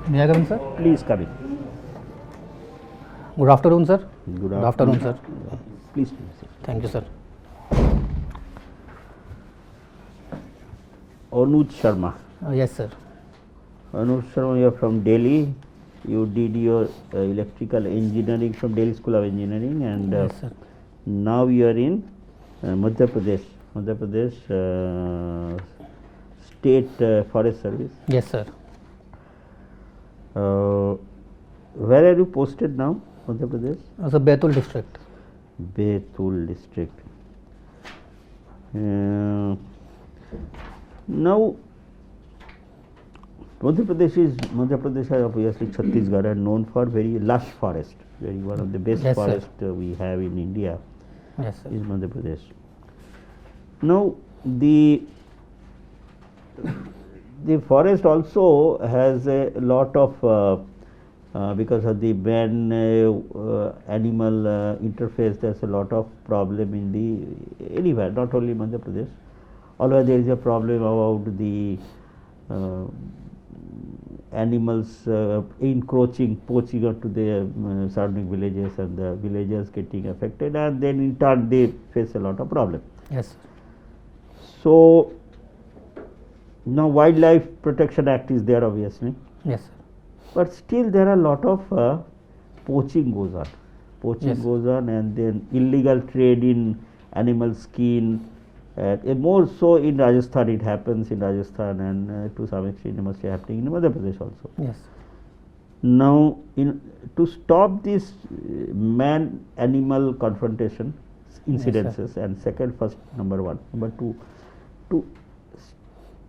May I come in, sir? Please come in. Good afternoon, sir. Good afternoon, sir. Please. Thank you, sir. Anuj Sharma. Yes, sir. Anuj Sharma, you are from Delhi. You did your electrical engineering from Delhi School of Engineering, and Yes, sir. now you are in Madhya Pradesh State Forest Service. Yes, sir. Where are you posted now, Madhya Pradesh? So Betul district. Betul district. Now, Madhya Pradesh is obviously Chhattisgarh are known for very lush forest. Very one of the best Yes, forest we have in India Yes, sir. is Madhya Pradesh. Now, the forest also has a lot of because of the man animal interface. There's a lot of problem in the anywhere, not only Madhya Pradesh. Although there is a problem about the animals encroaching, poaching onto the surrounding villages, and the villagers getting affected, and then in turn they face a lot of problem. Yes, sir. So now Wildlife Protection Act is there, obviously, Yes, sir. but still there are a lot of poaching goes on. Poaching Yes. goes on, and then illegal trade in animal skin. More so in Rajasthan, it happens in Rajasthan, and to some extent it must be happening in Madhya Pradesh also. Yes. Now, to stop this man-animal confrontation incidences, and first number one, number two, to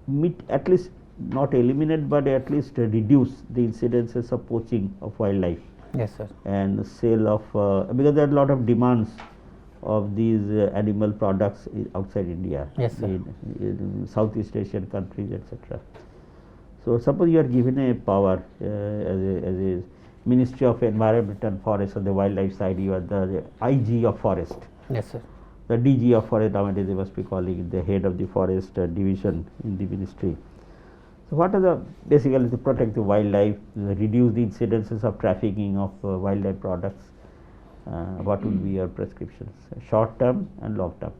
meet, at least not eliminate, but at least reduce the incidences of poaching of wildlife. Yes, sir. And sale of because there are a lot of demands of these animal products outside India, Yes, sir. in Southeast Asian countries, etc. So suppose you are given a power as a Ministry of Environment and Forest on the wildlife side, you are the IG of forest, Yes, sir. the DG of forest, nowadays they must be calling it the head of the forest division in the ministry. So what are the basically to protect the wildlife, reduce the incidences of trafficking of wildlife products? What would be your prescriptions? Short term and long term.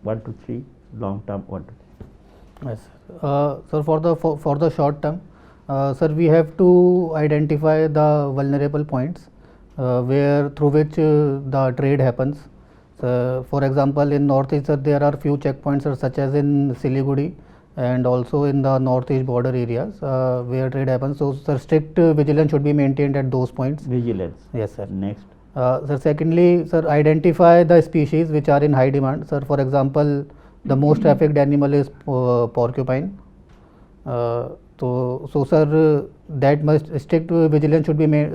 1 to 3, long term 1 to 3. Yes, sir. So for the short term, sir, we have to identify the vulnerable points where through which the trade happens. So for example, in northeast, sir, there are few checkpoints, sir, such as in Siliguri and also in the northeast border areas where trade happens. So, sir, strict vigilance should be maintained at those points. Vigilance. Yes, sir. Next. Sir, secondly, sir, identify the species which are in high demand. Sir, for example, the most trafficked animal is porcupine. So, sir, that must strict vigilance should be made.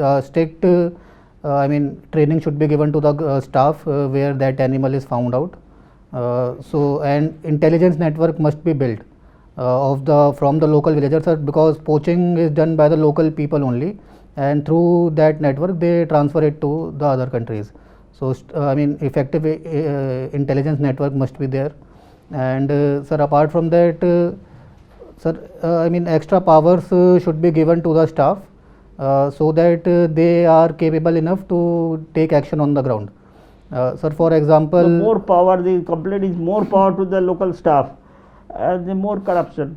Training should be given to the staff where that animal is found out. So, and intelligence network must be built from the local villagers, sir, because poaching is done by the local people only, and through that network they transfer it to the other countries. So, effective intelligence network must be there. And sir, apart from that, extra powers should be given to the staff so that they are capable enough to take action on the ground. Sir, for example, the more power, the complaint is more power to the local staff, and the more corruption.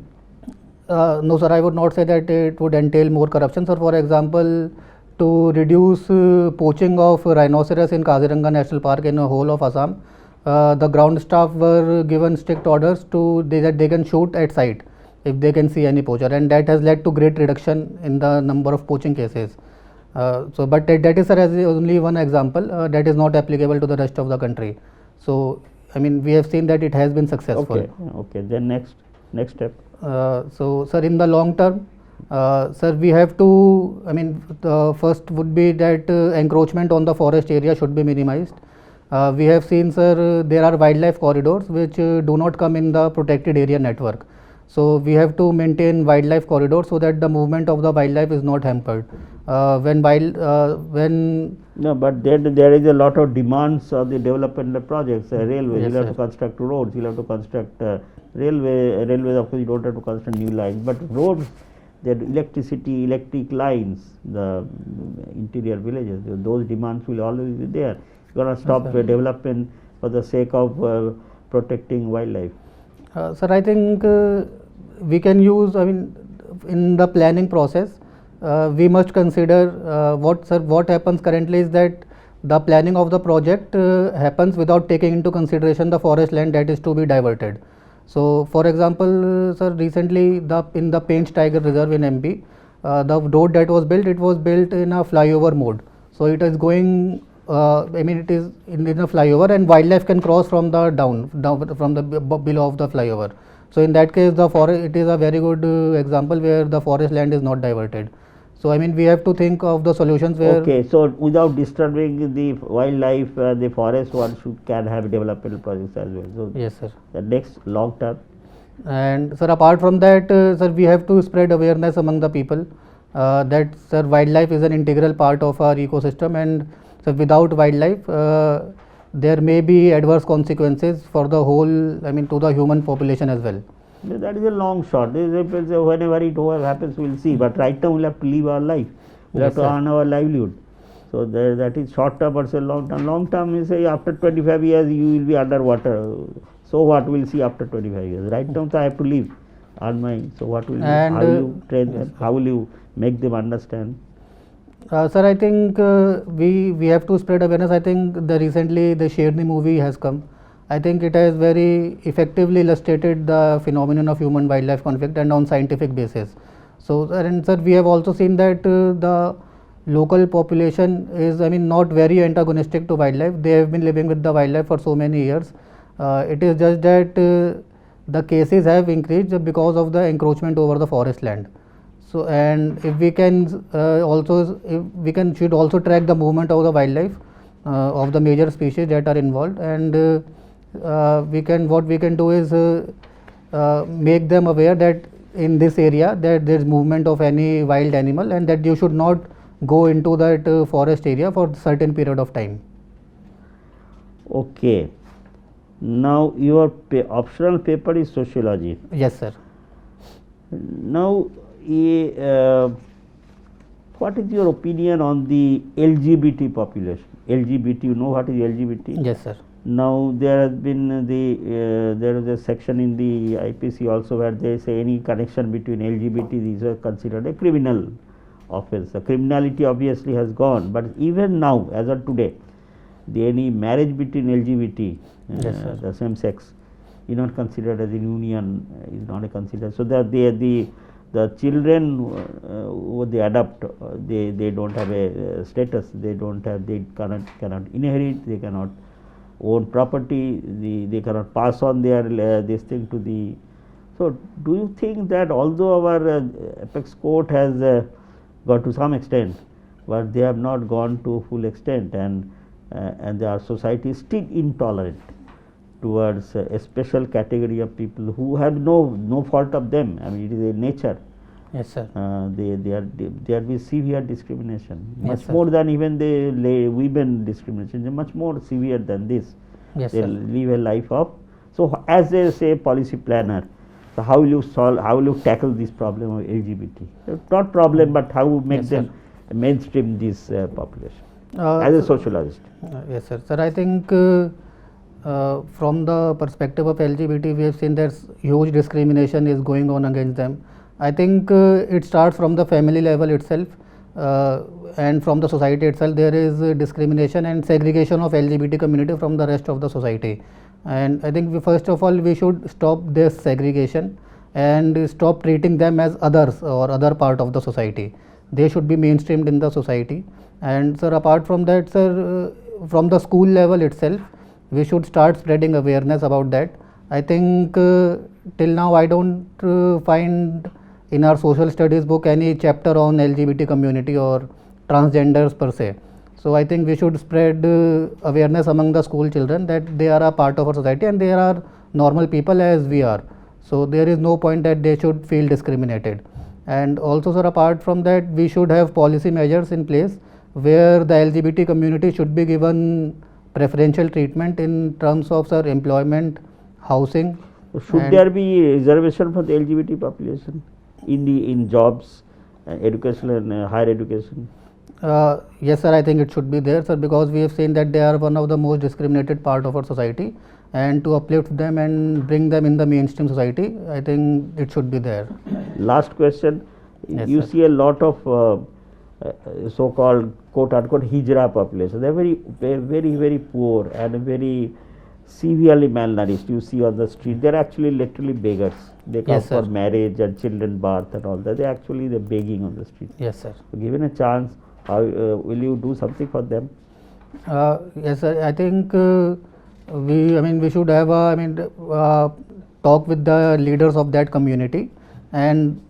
No, sir, I would not say that it would entail more corruption. Sir, for example, to reduce poaching of rhinoceros in Kaziranga National Park in the whole of Assam, the ground staff were given strict orders that they can shoot at sight if they can see any poacher, and that has led to great reduction in the number of poaching cases. But that is, sir, as only one example. That is not applicable to the rest of the country. So, we have seen that it has been successful. Okay. Then next step. So, sir, in the long term, sir, we have to, the first would be that encroachment on the forest area should be minimized. We have seen, sir, there are wildlife corridors which do not come in the protected area network. So, we have to maintain wildlife corridors so that the movement of the wildlife is not hampered. No, but there is a lot of demands of the development projects. Railways, Yes, you'll have sir. to construct roads, you'll have to construct railways. Of course, you don't have to construct new lines, but roads their electricity, electric lines, the interior villages, those demands will always be there. You cannot stop development for the sake of protecting wildlife. Sir, I think we can use, I mean, in the planning process, we must consider what happens currently is that the planning of the project happens without taking into consideration the forest land that is to be diverted. So, for example, sir, recently in the Painch Tiger Reserve in MP, the road that was built, it was built in a flyover mode. So, it is going, I mean, it is in a flyover, and wildlife can cross from the down from the below of the flyover. So, in that case, the forest, it is a very good example where the forest land is not diverted. So, I mean, we have to think of the solutions where. Okay, so without disturbing the wildlife, the forest, one can have developmental projects as well. So Yes, sir. the next long term. And sir, apart from that, sir, we have to spread awareness among the people that sir, wildlife is an integral part of our ecosystem, and sir, without wildlife, there may be adverse consequences for the whole, I mean, to the human population as well. That is a long shot. Whenever it happens, we will see. But right now, we will have to live our life. We Yes, have to sir. earn our livelihood. So that is short term versus long term. Long term is say after 25 years you will be underwater. So what we will see after 25 years. Right now, so I have to live, earn my. So what will you? And, How will you train yes, them? How will you make them understand? Sir, I think we have to spread awareness. I think recently the Sherni movie has come. I think it has very effectively illustrated the phenomenon of human wildlife conflict and on scientific basis. So, and sir, we have also seen that the local population is, I mean, not very antagonistic to wildlife. They have been living with the wildlife for so many years. It is just that the cases have increased because of the encroachment over the forest land. So, and if we can should also track the movement of the wildlife of the major species that are involved, and what we can do is make them aware that in this area that there is movement of any wild animal, and that you should not go into that forest area for certain period of time. Okay. Now your optional paper is sociology. Yes, sir. Now, what is your opinion on the LGBT population? LGBT, you know what is LGBT? Yes, sir. Now there has been there is a section in the IPC also where they say any connection between LGBT, these are considered a criminal offence. The criminality obviously has gone, but even now, as of today, any marriage between LGBT, Yes, sir. the same sex, is not considered as a union, is not a considered. So that the children who they adopt, they don't have a status, they cannot inherit, they cannot own property, they cannot pass on their this thing to the. So do you think that although our apex court has got to some extent, but they have not gone to full extent, and our society is still intolerant towards a special category of people who have no fault of them. I mean, it is a nature. Yes, sir. They are with severe discrimination, Yes, much sir. more than even the women discrimination. They are much more severe than this. Yes, They sir. live a life of. So, as a say policy planner, so how will you solve? How will you tackle this problem of LGBT? Not problem, but how make Yes, sir. them mainstream this population? Uh, As a sociologist. Yes, sir. Sir, I think from the perspective of LGBT, we have seen that huge discrimination is going on against them. I think it starts from the family level itself, and from the society itself. There is discrimination and segregation of LGBT community from the rest of the society. And I think first of all we should stop this segregation and stop treating them as others or other part of the society. They should be mainstreamed in the society. And sir, apart from that, sir, from the school level itself, we should start spreading awareness about that. I think till now I don't find in our social studies book any chapter on LGBT community or transgenders per se. So I think we should spread awareness among the school children that they are a part of our society and they are normal people as we are. So there is no point that they should feel discriminated. And also, sir, apart from that, we should have policy measures in place where the LGBT community should be given preferential treatment in terms of, sir, employment, housing. Should and- there be reservation for the LGBT population? in jobs, education and higher education? Yes, sir. I think it should be there, sir, because we have seen that they are one of the most discriminated part of our society, and to uplift them and bring them in the mainstream society, I think it should be there. Last question. Yes, You sir. see a lot of so-called quote unquote hijra population. They're very poor and very severely malnourished. You see on the street, they're actually literally beggars. They come Yes, for sir. marriage and children birth and all that. They're begging on the street. Yes, sir. So given a chance, how will you do something for them? Yes, sir. I think we should have talk with the leaders of that community and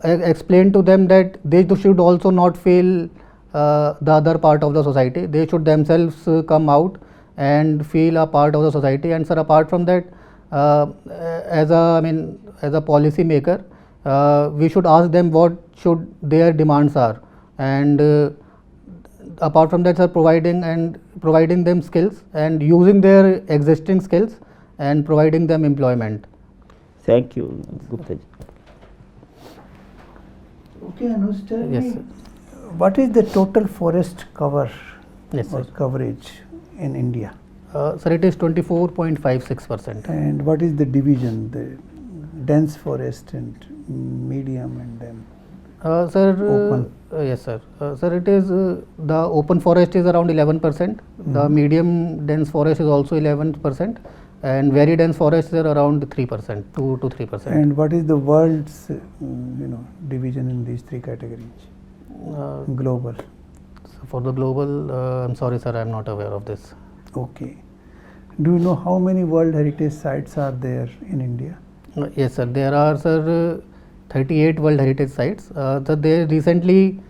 explain to them that they should also not feel the other part of the society. They should themselves come out and feel a part of the society. And sir, apart from that, as a policy maker, we should ask them what should their demands are, and apart from that, sir, providing them skills and using their existing skills and providing them employment. Thank you, Gupta ji. Okay, Anuj, tell Yes, me, sir. what is the total forest cover Yes, or sir. coverage in India? Sir, it is 24.56%. And what is the division, the dense forest and medium and then? Sir, Open. Yes, sir. Sir, it is the open forest is around 11%. The medium dense forest is also 11%, and very dense forests are around 3%, 2 to 3%. And what is the world's division in these three categories? Uh, Global. for the global, I'm sorry, sir, I'm not aware of this. Okay. Do you know how many World Heritage Sites are there in India? Yes, sir. There are, sir, 38 World Heritage Sites. So there recently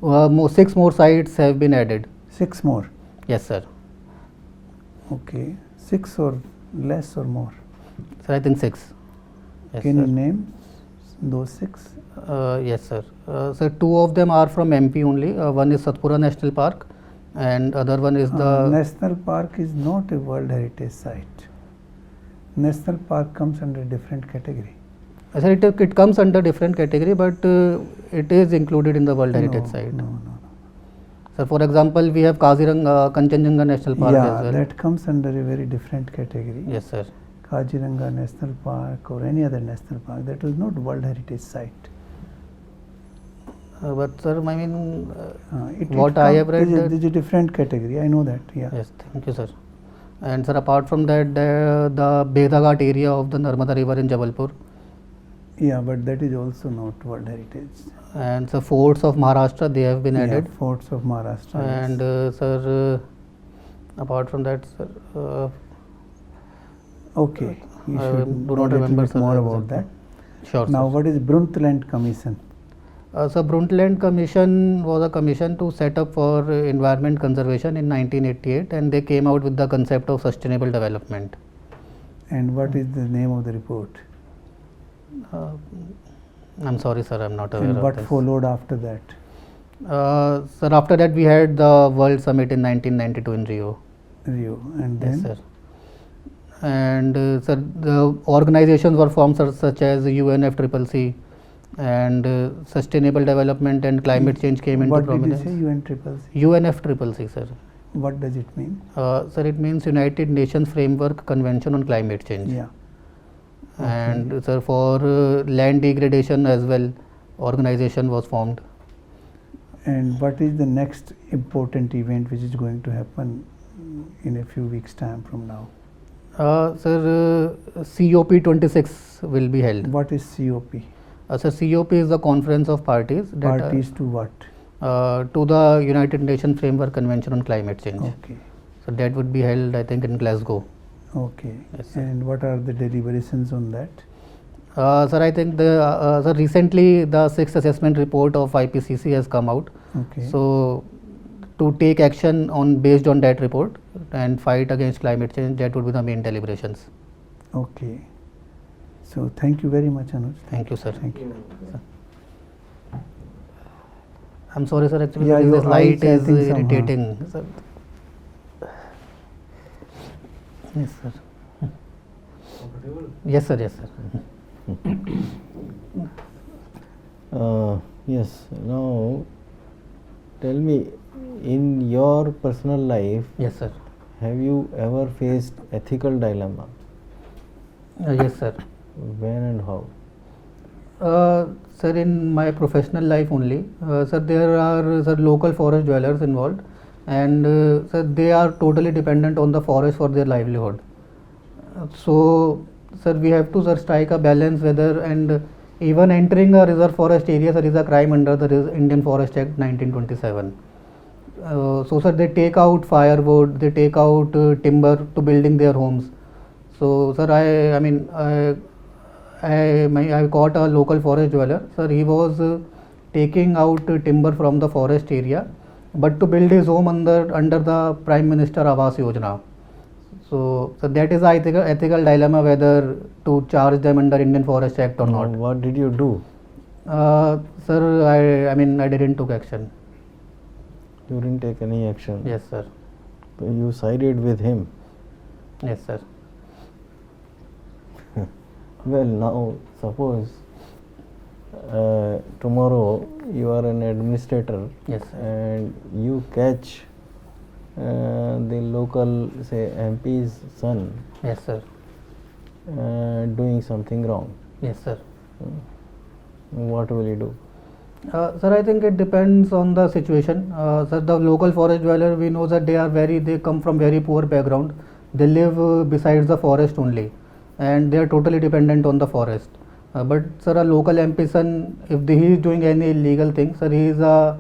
6 more sites have been added. 6 more. Yes, sir. Okay. 6 or less or more? Sir, I think 6. Yes, Can sir. you name those 6? Yes, sir. Sir, 2 of them are from MP only. One is Satpura National Park, and other one is the National Park is not a World Heritage Site. National Park comes under different category. Sir, it comes under different category, but it is included in the World Heritage No, Site. no. Sir, for example, we have Kanchenjunga National Park Yeah, as well. that comes under a very different category. Yes, sir. Kaziranga National Park or any other national park, that is not World Heritage Site. But sir, I mean, What I have read, This is a different category, I know that, yeah. yes, thank you, sir. And sir, apart from that, the Bedaghat area of the Narmada River in Jabalpur, Yeah, but that is also not World Heritage. and the forts of Maharashtra, they have been Yeah, added. forts of Maharashtra. yes. And sir, apart from that, sir, Okay, you I should do know not a little remember, bit sir, more the about exact- that. sure, Now, sir. what is Brundtland Commission? So Brundtland Commission was a commission to set up for environment conservation in 1988, and they came out with the concept of sustainable development. And what is the name of the report? I'm sorry, sir, I'm not aware And of what this. followed after that? Sir, after that we had the World Summit in 1992 in Rio. Rio. And Yes, then? sir. And sir, the organizations were formed such as UNFCCC, and Sustainable Development and Climate Change came into What prominence. did you say, UNCCC? UNFCCC, sir. What does it mean? Sir, it means United Nations Framework Convention on Climate Change. Yeah. And sir, for land degradation as well, organization was formed. And what is the next important event which is going to happen in a few weeks' time from now? Sir, COP26 will be held. What is COP? Sir, COP is the Conference of Parties that, Parties to what? to the United Nations Framework Convention on Climate Change. Okay. So that would be held, I think, in Glasgow. Okay. Yes, sir. And what are the deliberations on that? Sir, I think sir, recently the 6th assessment report of IPCC has come out. Okay. So to take action based on that report and fight against climate change, that would be the main deliberations. Okay. So thank you very much, Anuj. Thank you, sir. Thank you. I'm sorry, sir. Actually, Yeah, because your this light eyes, I is think, somehow. irritating. Sir. Yes, sir. Yes, sir. Yes, sir. Yes. Now, tell me, in your personal life, Yes, sir. have you ever faced ethical dilemma? Yes, sir. When and how? Sir, in my professional life only, sir, there are sir local forest dwellers involved, and sir, they are totally dependent on the forest for their livelihood. So, sir, we have to sir strike a balance whether and even entering a reserve forest area, sir, is a crime under the Indian Forest Act 1927. So, sir, they take out firewood, they take out timber to building their homes. So, sir, I caught a local forest dweller. Sir, he was taking out timber from the forest area, but to build his home under the Prime Minister Awas Yojana. So that is ethical dilemma whether to charge them under Indian Forest Act or not. What did you do? Sir, I didn't took action. You didn't take any action. Yes, sir. You sided with him. Yes, sir. Well, now suppose tomorrow you are an administrator Yes, sir. and you catch the local, say, MP's son Yes, sir. doing something wrong. Yes, sir. What will you do? Sir, I think it depends on the situation. Sir, the local forest dweller, we know that they come from very poor background. They live besides the forest only, and they are totally dependent on the forest. But sir, a local MP son, if he is doing any illegal thing, sir, he is a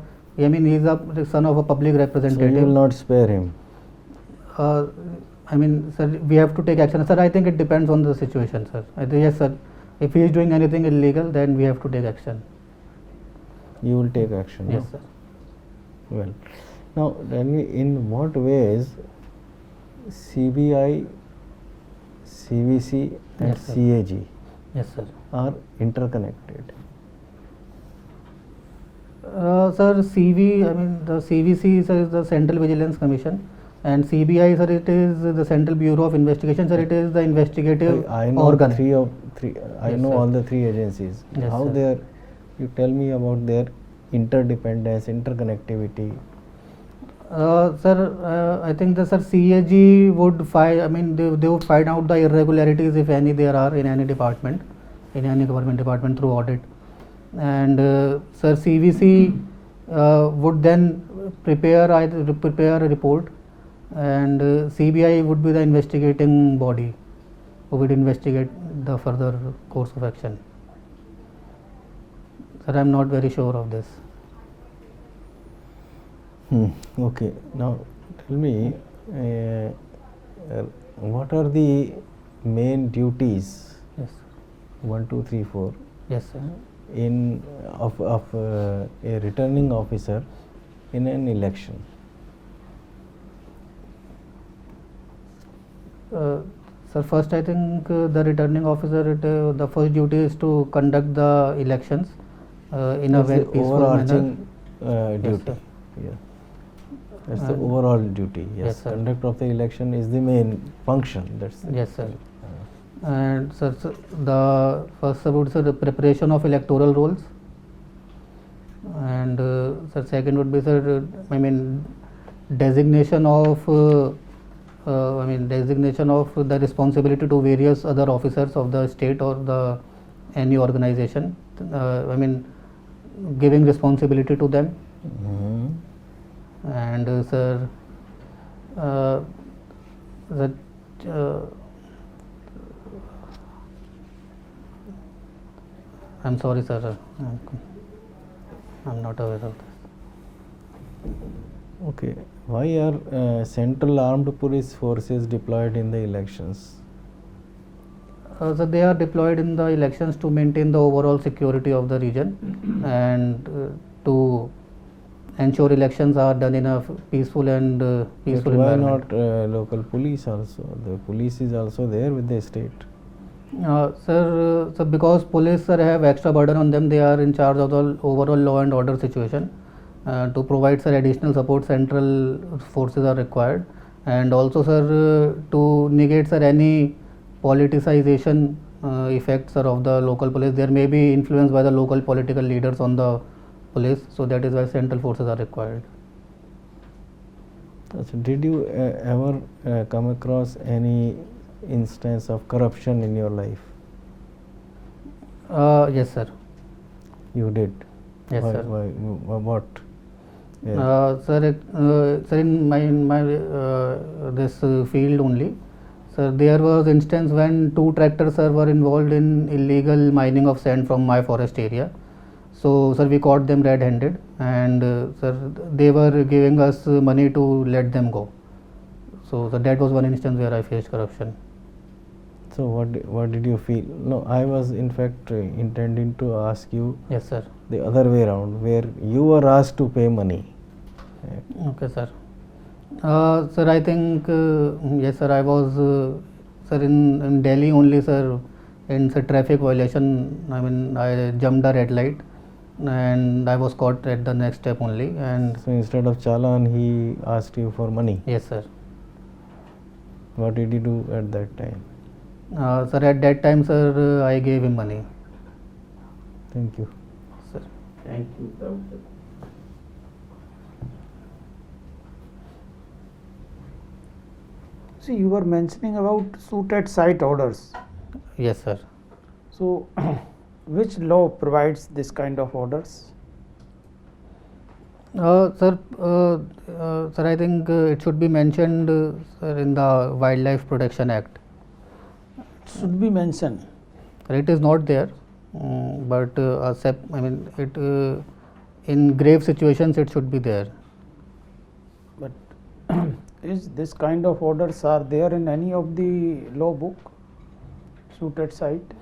son of a public So representative. you will not spare him. Sir, we have to take action. Sir, I think it depends on the situation, sir. I think, yes, sir. If he is doing anything illegal, then we have to take action. You will take action. Yes, no? sir. Well, now tell me, in what ways CBI, CVC and Yes, sir. CAG Yes, sir. are interconnected? Sir, the CVC, sir, is the Central Vigilance Commission, and CBI, sir, it is the Central Bureau of Investigation, sir, it is the investigative I know organ. I Yes, know sir. all the three agencies. Yes, How sir. they are? You tell me about their interdependence, interconnectivity. Sir, I think the sir CAG would they would find out the irregularities if any there are in any department, in any government department through audit, and sir CVC would then prepare a report, and CBI would be the investigating body who would investigate the further course of action. Sir, I am not very sure of this. Okay. Now tell me, what are the main duties? Yes, 1, 2, 3, 4 yes, sir. in of a returning officer in an election. Sir, first I think the returning officer, the first duty is to conduct the elections in a That's very the peaceful manner. overarching Yes, duty. sir. Yeah. That's the And- overall duty. Yes. Yes, sir. Conduct of the election is the main function. That's it. Yes, sir. And sir, the first would the preparation of electoral rolls, and sir, second would be designation of designation of the responsibility to various other officers of the state or the any organization. Giving responsibility to them, Mhm. and sir, I'm sorry, sir. I'm not aware of this. Okay. Why are Central Armed Police Forces deployed in the elections? So they are deployed in the elections to maintain the overall security of the region and to ensure elections are done in a peaceful and peaceful But why environment. not local police also? The police is also there with the state. Sir, because police sir have extra burden on them, they are in charge of the overall law and order situation. To provide sir additional support, central forces are required, and also sir to negate sir any politicization effects sir, of the local police. There may be influence by the local political leaders on the police, so that is why central forces are required. So did you ever come across any instance of corruption in your life? Yes sir. You did? Yes Why- sir. What? Yeah. Sir, in my this field only, sir, there was instance when 2 tractors sir were involved in illegal mining of sand from my forest area. So sir, we caught them red-handed, and sir, they were giving us money to let them go. So that was one instance where I faced corruption. So what did you feel? No, I was in fact intending to ask you Yes sir. the other way around, where you were asked to pay money. Okay sir. Sir, I think yes sir, I was sir in Delhi only sir, in sir traffic violation. I mean, I jumped a red light and I was caught at the next step only. And So instead of challan, he asked you for money. yes sir. What did you do at that time? Sir, at that time sir, I gave him money. Thank you. Sir. Thank you. See, you were mentioning about suit at site orders. Yes sir. So, which law provides this kind of orders? Sir, I think it should be mentioned sir, in the Wildlife Protection Act. Should be mentioned. It is not there, but I mean, it in grave situations it should be there. But is this kind of orders are there in any of the law book? Suit at site?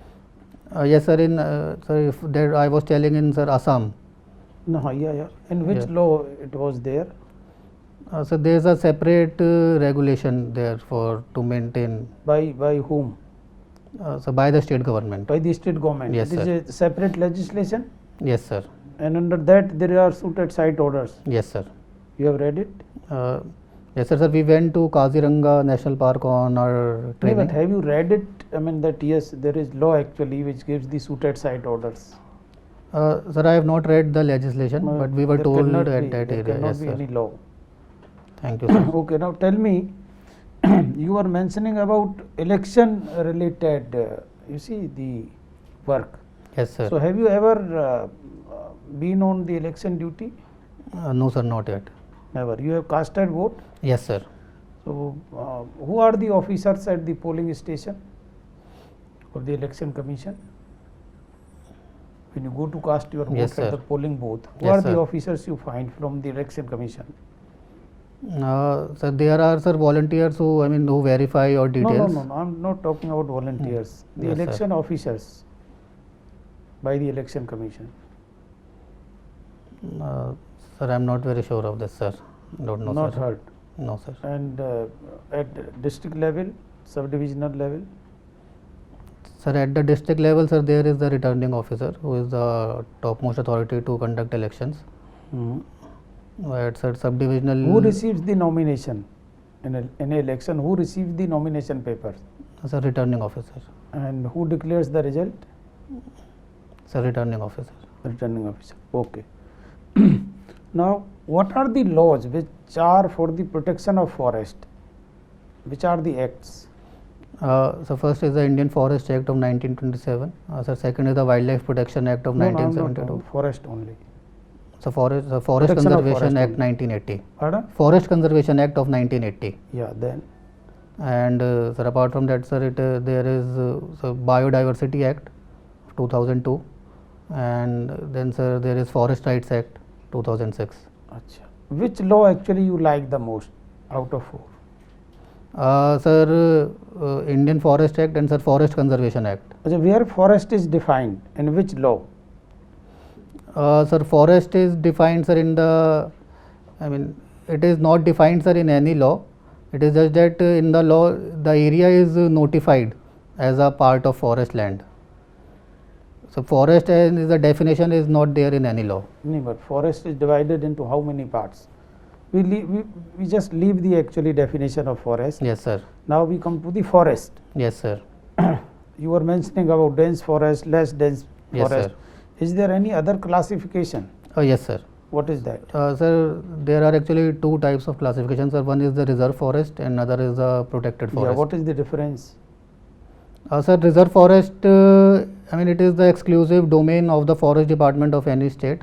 Yes sir, in sir, if there I was telling in sir Assam. No, yeah. In which Yeah. law it was there? So there is a separate regulation there for to maintain. By whom? So by the state government. By the state government. Yes, It is sir. a separate legislation, Yes sir. and under that there are suit at site orders. Yes sir. You have read it? Yes sir. Sir, we went to Kaziranga National Park on our No, training. but have you read it? I mean that yes, there is law actually which gives the suit at site orders. Sir, I have not read the legislation, No, but we were there told cannot at be- that there area. cannot Yes be sir. any law. Thank you sir. Okay, now tell me, you were mentioning about election related, you see, the work. Yes sir. So have you ever been on the election duty? No sir, not yet. Never. You have casted vote. Yes sir. So who are the officers at the polling station or the election commission? When you go to cast your vote Yes, at sir. the polling booth, who Yes, are the sir. officers you find from the election commission? Sir, there are sir volunteers who verify your details. No. I'm not talking about volunteers. The Yes, sir. election officers by the election commission. Sir, I'm not very sure of this, sir. Don't know, Not sir. heard. No, sir. And at district level, sub-divisional level, Sir, at the district level, sir, there is the returning officer who is the topmost authority to conduct elections. At sir, sub-divisional. who receives the nomination in an election? Who receives the nomination papers Sir, returning officer. and who declares the result? Sir, returning officer. Returning officer. Okay. Now, what are the laws which are for the protection of forest? Which are the acts? So first is the Indian Forest Act of 1927. Sir, second is the Wildlife Protection Act of No, I'm not 1972. talking forest only. So Forest Protection of Conservation forest Act only. 1980. Pardon? Forest Conservation Act of 1980. Yeah, then. And sir, apart from that, sir, there is so Biodiversity Act of 2002, and then sir, there is Forest Rights Act 2006. Acha. Which law actually you like the most out of four? Sir, Indian Forest Act and sir, Forest Conservation Act. Acha, where forest is defined, in which law? Sir, forest is defined, sir, in the, it is not defined, sir, in any law. It is just that in the law, the area is notified as a part of forest land. So, forest and the definition is not there in any law. No, but forest is divided into how many parts? We just leave the actually definition of forest. Yes, sir. Now we come to the forest. Yes, sir. you were mentioning about dense forest, less dense Yes, forest. sir. Is there any other classification? Yes, sir. What is that? Sir, there are actually two types of classifications, sir. One is the reserve forest and another is the protected Yeah, forest. what is the difference? Sir, reserve forest, I mean, it is the exclusive domain of the forest department of any state.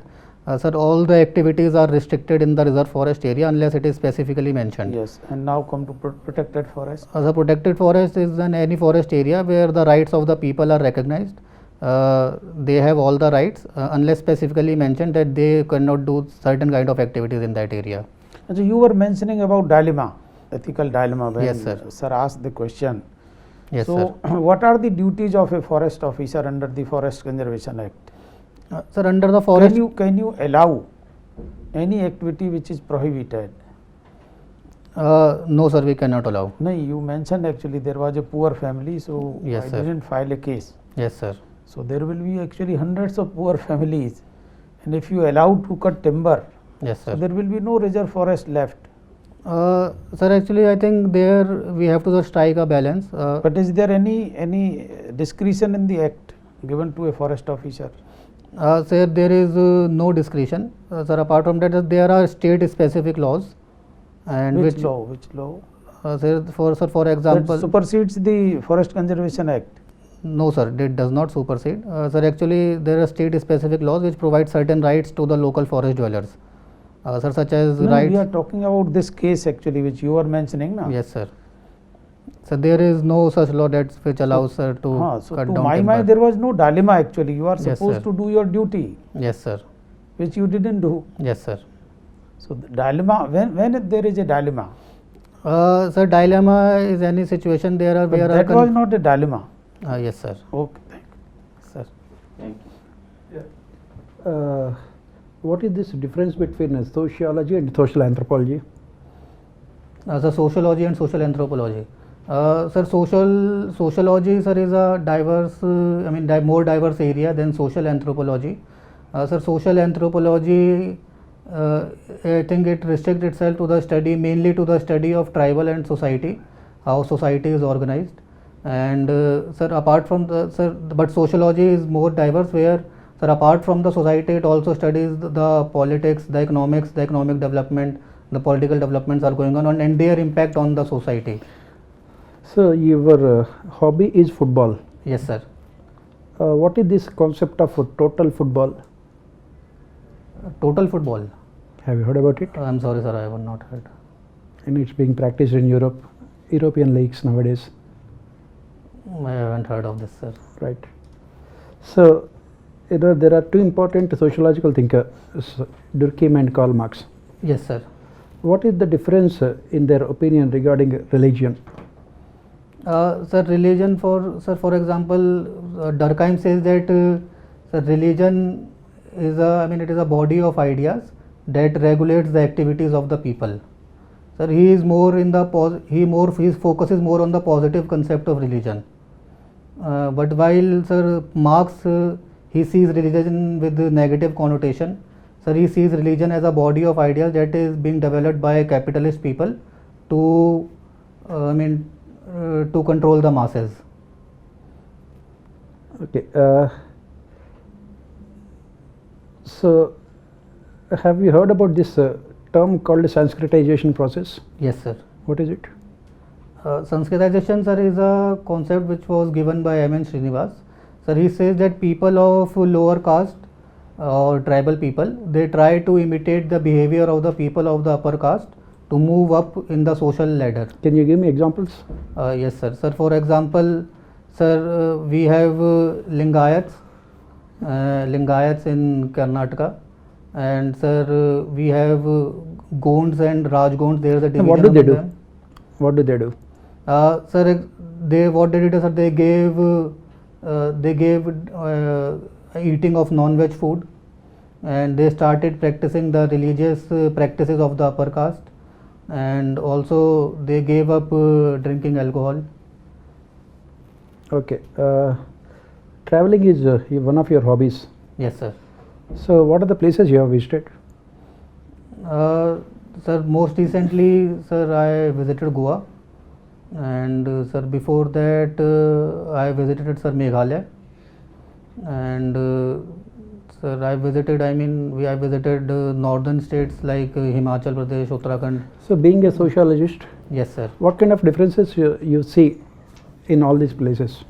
Sir, all the activities are restricted in the reserve forest area unless it is specifically mentioned. Yes, and now come to protected forest. The protected forest is any forest area where the rights of the people are recognized. They have all the rights unless specifically mentioned that they cannot do certain kind of activities in that area. And so you were mentioning about dilemma, ethical dilemma when Yes, sir. asked the question. Yes, so, sir. what are the duties of a forest officer under the Forest Conservation Act? Sir, under the forest, Can you allow any activity which is prohibited? no, sir, we cannot allow. No, you mentioned actually there was a poor family, so Yes, I sir. didn't file a case. Yes, sir. So there will be actually hundreds of poor families, and if you allow to cut timber, Yes, so sir. there will be no reserve forest left. Sir, actually, I think there we have to just strike a balance. But is there any discretion in the act given to a forest officer? Sir, there is no discretion. Sir, apart from that, there are state-specific laws, and Which law? Which law? Sir, for That example, supersedes the Forest Conservation Act. no, sir, it does not supersede. Sir, actually, there are state-specific laws which provide certain rights to the local forest dwellers. Sir, such as No, rights. we are talking about this case actually, which you are mentioning, now. Yes, sir. So there is no such law that which allows sir to So cut to down my timber. mind, there was no dilemma actually. You are Yes, supposed sir. to do your duty, Yes, sir. which you didn't do. Yes, sir. So the dilemma, when there is a dilemma, Sir, dilemma is any situation there are but where that was not a dilemma. yes, sir. Okay, thank you. Sir. Thank you. What is this difference between sociology and social anthropology? Sir, sociology and social anthropology. Sir, sociology, sir, is a diverse, I mean, more diverse area than social anthropology. Sir, social anthropology, I think it restricts itself to the study, mainly to the study of tribal and society, how society is organized. And sir, apart from but sociology is more diverse, where sir, apart from the society, it also studies the politics, the economics, the economic development, the political developments are going on, and their impact on the society. So your hobby is football. Yes, sir. What is this concept of total football? Total football. Have you heard about it? I'm sorry, sir, I have not heard. And it's being practiced in European leagues nowadays, I haven't heard of this, sir. right? So there are two important sociological thinkers, Durkheim and Karl Marx. Yes, sir. What is the difference in their opinion regarding religion? Sir, religion for example, Durkheim says that sir, religion is it is a body of ideas that regulates the activities of the people. Sir, he is more in the his focus is more on the positive concept of religion. But while sir Marx he sees religion with the negative connotation. Sir, he sees religion as a body of ideas that is being developed by capitalist people to to control the masses. Okay. So have you heard about this term called Sanskritization process? Yes, sir. What is it? Sanskritization, sir, is a concept which was given by M.N. Srinivas. Sir, he says that people of lower caste or tribal people, they try to imitate the behavior of the people of the upper caste to move up in the social ladder. Can you give me examples? Yes, sir. Sir, for example, sir, we have Lingayats in Karnataka, and sir, we have Gonds and Rajgonds. There is a division. And what do they among do? them. What do they do? Sir, what they did is, sir, they gave eating of non-veg food, and they started practicing the religious practices of the upper caste, and also they gave up drinking alcohol. Okay. Traveling is one of your hobbies. Yes, sir. So what are the places you have visited? Sir, most recently, sir, I visited Goa. And sir, before that I visited sir Meghalaya, and sir I visited, I visited northern states like Himachal Pradesh, Uttarakhand. So, being a sociologist, Yes sir. what kind of differences you see in all these places?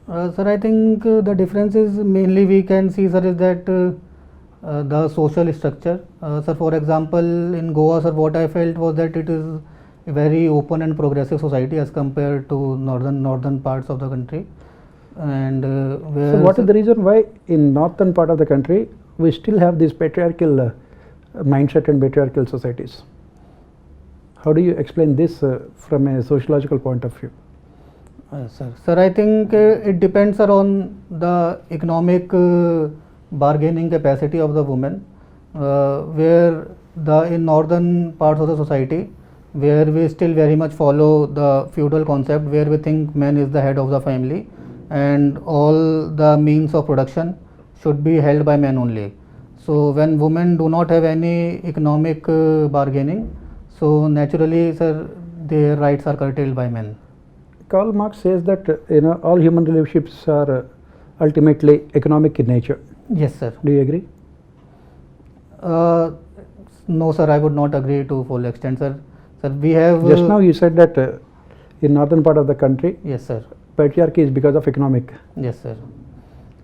Sir, I think the difference is mainly we can see, sir, is that the social structure. Sir, for example, in Goa, sir, what I felt was that it is a very open and progressive society as compared to northern parts of the country. And where So, what is the reason why in northern part of the country we still have this patriarchal mindset and patriarchal societies? How do you explain this from a sociological point of view? Sir, I think it depends, sir, on the economic bargaining capacity of the woman, where in northern parts of the society, where we still very much follow the feudal concept, where we think man is the head of the family and all the means of production should be held by men only. So when women do not have any economic bargaining, so naturally, sir, their rights are curtailed by men. Karl Marx says that all human relationships are ultimately economic in nature. Yes, sir. Do you agree? No, sir, I would not agree to full extent, sir. Sir, we have Just now you said that in northern part of the country, yes, sir. patriarchy is because of economic. Yes, sir.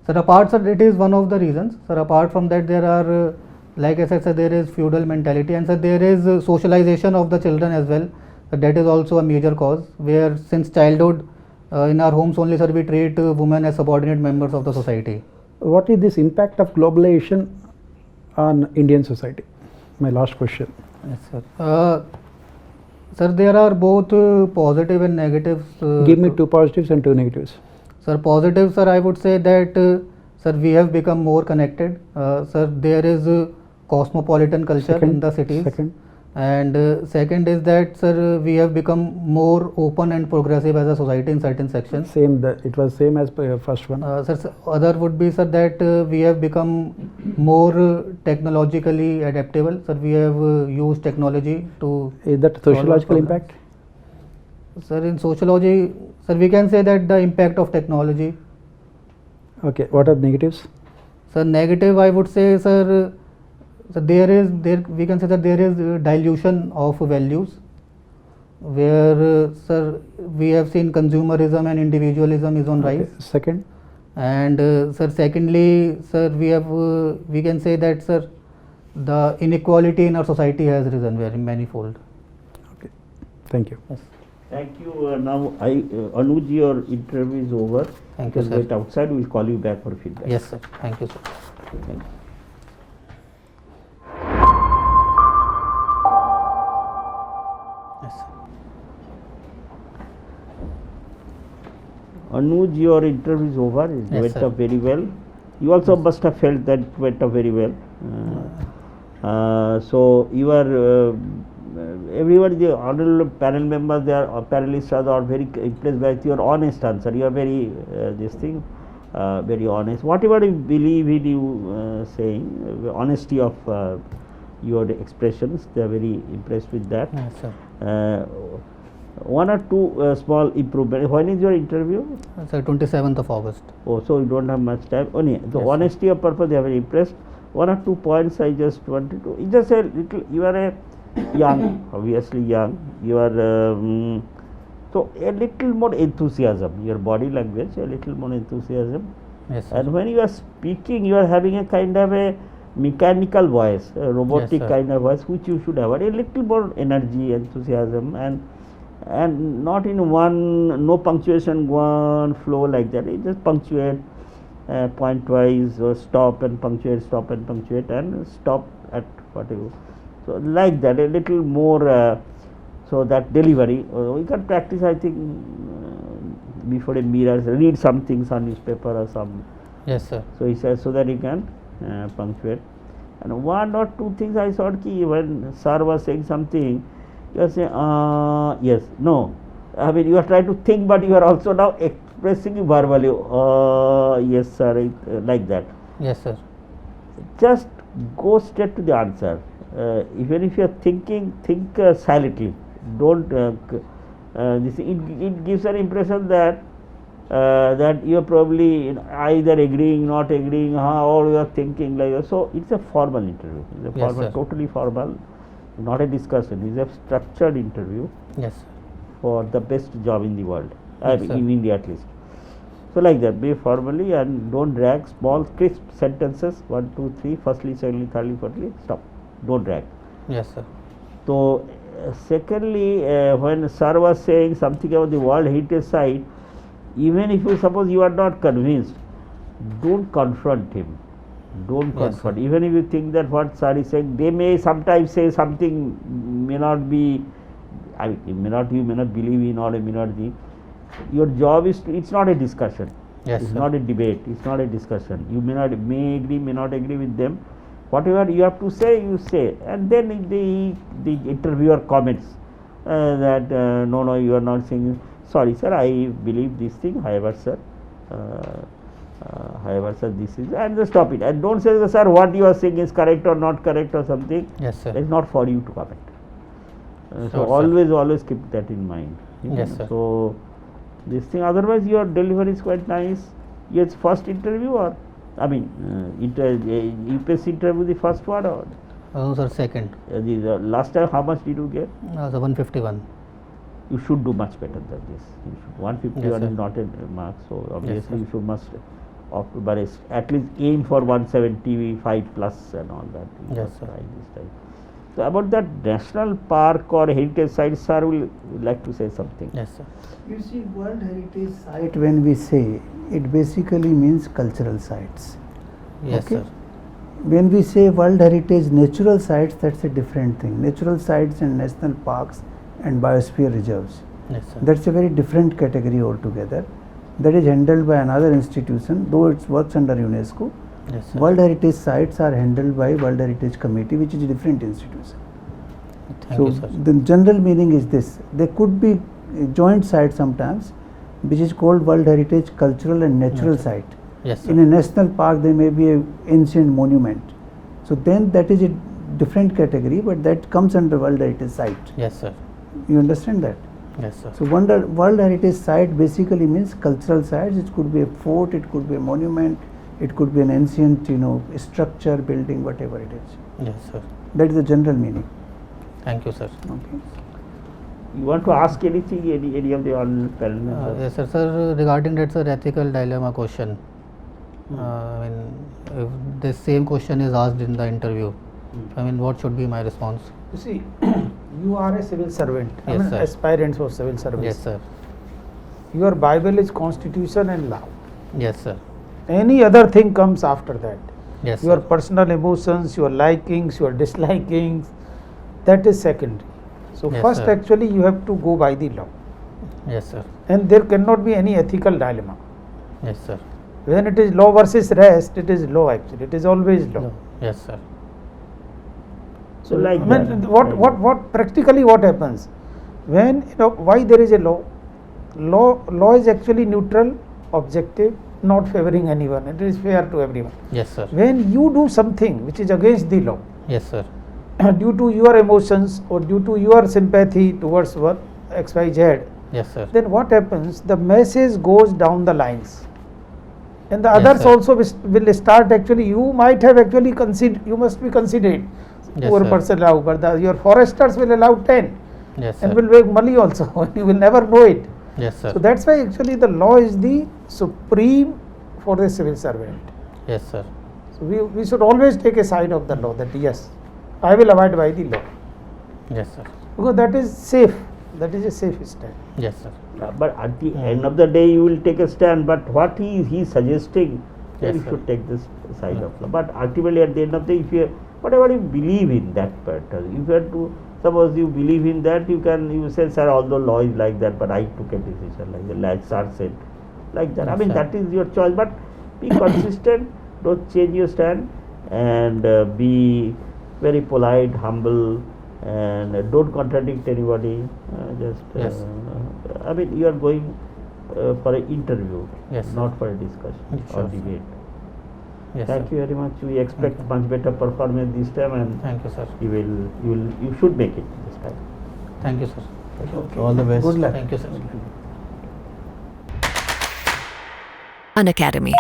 Sir, apart, sir, it is one of the reasons. Sir, apart from that, there are, like I said, sir, there is feudal mentality, and sir, there is socialization of the children as well. So that is also a major cause, where since childhood, in our homes only, sir, we treat women as subordinate members of the society. What is this impact of globalization on Indian society? My last question. Yes, sir. Sir, there are both positive and negatives. Give me two positives and two negatives. Sir, positive, sir, I would say that, sir, we have become more connected. Sir, there is cosmopolitan culture in the cities. Second. And second is that, sir, we have become more open and progressive as a society in certain sections. It was same as first one. Sir, other would be, sir, that we have become more technologically adaptable. Sir, we have used technology to. Is that solve our sociological problems. impact? Sir, in sociology, sir, we can say that the impact of technology. Okay. What are the negatives? Sir, negative, I would say, sir, we can say that there is dilution of values, where sir, we have seen consumerism and individualism is on rise. Okay. Second. And sir, secondly, sir, we can say that, sir, the inequality in our society has risen very manifold. Okay. Thank you. Yes. Thank you. Now, Anuj, your interview is over. Thank You you, can sir. wait outside. We'll call you back for feedback. Yes, sir. Thank you, sir. Thank you. Yes, sir. Anuj, your interview is over. It Yes, went sir. up very well. You also must have felt that it went up very well. So you are everybody, the honorable panel members, they are panelists are very impressed by your honest answer. You are very very honest. Whatever you believe in you saying, honesty of your expressions, they are very impressed with that. Yes, sir. One or two small improvement. When is your interview? Sir, 27th of August. Oh, so you don't have much time. Only the Yes, honesty of purpose, they are very impressed. One or two points I just wanted to. It's just a little. You are a young, obviously young. You are so a little more enthusiasm. Your body language, a little more enthusiasm. Yes, sir. And when you are speaking, you are having a kind of a mechanical voice, a robotic sir. kind of voice, which you should have. A little more energy, enthusiasm, and not in one, no punctuation, one flow like that. It just punctuate point wise, or stop and punctuate, and stop at whatever. So like that, a little more. So that delivery, we can practice. I think before a mirror, read some things on newspaper or some. Yes, sir. So he says so that you can punctuate. And one or two things I thought ki when sir was saying something, you are saying yes, no. I mean you are trying to think, but you are also now expressing verbally. Yes, sir, like that. Yes, sir. Just go straight to the answer. Even if you are thinking, think silently. Don't it gives an impression that that you are probably either agreeing, not agreeing, or you are thinking like that. So it's a formal interview. It's a Yes, formal, sir. totally formal, not a discussion. It's a structured interview Yes. for the best job in the world, Yes, in sir. India at least. So like that, be formally and don't drag small crisp sentences, 1, 2, 3, firstly, secondly, thirdly, fourthly, stop. Don't drag. Yes, sir. So secondly, when sir was saying something about the World Heritage Site, even if you suppose you are not convinced, don't confront him. Don't Yes, confront. sir. Even if you think that what sir is saying, they may sometimes say something may not be, I mean, you may not believe in, or you may not be. Your job is it's not a discussion. Yes, It's sir. not a debate. It's not a discussion. You may agree, may not agree with them. Whatever you have to say, you say, and then the interviewer comments that no, you are not saying. Sorry, sir, I believe this thing. However, sir, this is, and just stop it. And don't say, sir, what you are saying is correct or not correct or something. Yes, sir. It's not for you to comment. Sure, So sir. always keep that in mind. Yes, sir. So this thing. Otherwise, your delivery is quite nice. Yes, first interview, or I mean, UPSC interview, the first one, or Oh, sir, second. the last time how much did you get? So 151. You should do much better than this. You should, 151 Yes, sir. is not a mark, so obviously sir. you should must but at least aim for 175 plus and all that. You Yes, must sir. try this time. So about that national park or heritage site, sir will like to say something. Yes, sir. You see, World Heritage Site, when we say, it basically means cultural sites. Yes, Okay. sir. When we say World Heritage Natural Sites, that's a different thing. Natural sites and national parks and biosphere reserves. Yes, sir. That's a very different category altogether. That is handled by another institution, though it works under UNESCO. Yes, sir. World Heritage Sites are handled by World Heritage Committee, which is a different institution. Thank So you, sir. the general meaning is this: there could be a joint site sometimes, which is called World Heritage Cultural and Natural Site. Yes, sir. In a national park, there may be an ancient monument. So then that is a different category, but that comes under World Heritage Site. Yes, sir. You understand that? Yes, sir. So World Heritage Site basically means cultural sites. It could be a fort, it could be a monument, it could be an ancient, structure, building, whatever it is. Yes, sir. That is the general meaning. Thank you, sir. Okay. You want to ask anything, any of the all panel members? Yes, sir. Sir, regarding that, sir, ethical dilemma question. I mean, if this same question is asked in the interview, I mean, what should be my response? You see, you are a civil servant. Yes, sir. Aspirants for civil service. Yes, sir. Your Bible is constitution and law. Yes, sir. Any other thing comes after that. Yes, Your sir. personal emotions, your likings, your dislikings, that is secondary. So Yes, first sir. actually you have to go by the law. Yes, sir. And there cannot be any ethical dilemma. Yes, sir. When it is law versus rest, it is law actually. It is always law. No. Yes, sir. So like I mean, that. what practically what happens when why there is a law? Law is actually neutral, objective, not favoring anyone. It is fair to everyone. Yes, sir. When you do something which is against the law, Yes, sir. due to your emotions or due to your sympathy towards what XYZ, Yes, sir. then what happens? The message goes down the lines, and the Yes, others sir. also will start. Actually, you might have actually considered. You must be considered. Yes, Poor sir. person allow, but your foresters will allow 10 Yes, sir. and will make money also. You will never know it. Yes, sir. So that's why actually the law is the supreme for the civil servant. Yes, sir. So we should always take a side of the law, that yes, I will abide by the law, Yes, sir. because that is safe. That is a safe stand. Yes, sir. But at the end of the day, you will take a stand. But what he is suggesting, that Yes, you sir. should take this side of law. But ultimately, at the end of the day, if you whatever you believe in that part, if you have to suppose you believe in that, you say, sir, although law is like that, but I took a decision like that, like sir said, like that. I Yes, mean, sir. that is your choice. But be consistent. Don't change your stand, and be very polite, humble, and don't contradict anybody. Yes. I mean, you are going for an interview, Yes, sir. not for a discussion Sure, or sir. debate. Yes, Thank sir. you very much. We expect you. much better performance this time, and Thank you, sir. you should make it this time. Thank you, sir. Okay. All the best. Good luck. Thank you, sir. An academy.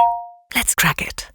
Let's crack it.